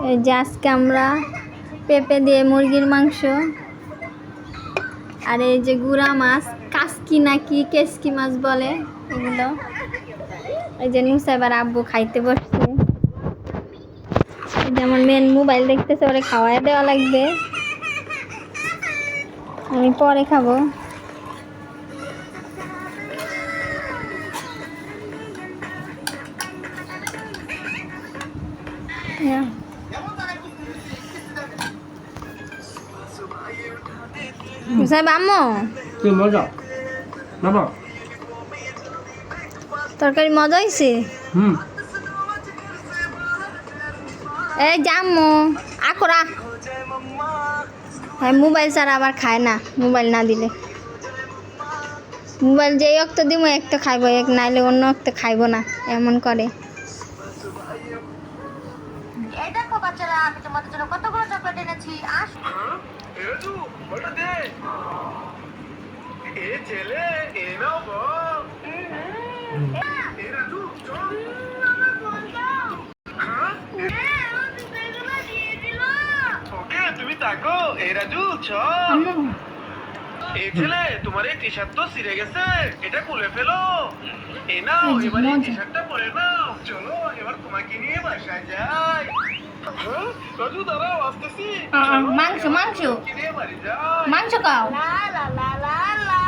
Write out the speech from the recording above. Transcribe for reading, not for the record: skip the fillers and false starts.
এই যে আজকে আমরা পেঁপে দিয়ে মুরগির মাংস আর এই যে গুড়া মাছ কাসকি নাকি কেসকি মাছ বলে এগুলো। এই যে নুসাইবার আব্বু খাইতে বসছে। যেমন মেন মোবাইল দেখতেছে, ওরে খাওয়াই দেওয়া লাগবে, আমি পরে খাবো। মুসাইব আম্মু কি মজা বাবা, তরকারি মজা হয়েছে। এই জাম্মু আকরা, হ্যাঁ মোবাইল ছাড়া আবার খায় না, মোবাইল না দিলে। মোবাইল যেই অক্ত দিব একটা খাইব, এক নাইলে অন্য অক্ত খাইব না, এমন করে। এই দেখো বাচ্চারা, আমি তোমাদের জন্য কতগুলো চকলেট এনেছি। তুমি তাকো এই রাজু এই ছেলে, তোমার এই টি শার্ট তো ছিঁড়ে গেছে, এটা খুলে ফেলো। এই নাও, এবার এই টি শার্টটা পরে নাও। চলো এবার তোমাকে নিয়ে বাসায় যাই। রাজু দাঁড়াও, আসতেছি। মাংস মাংস নিয়ে বাড়ি যাই। মাংস খাও। লা লা লা লা লা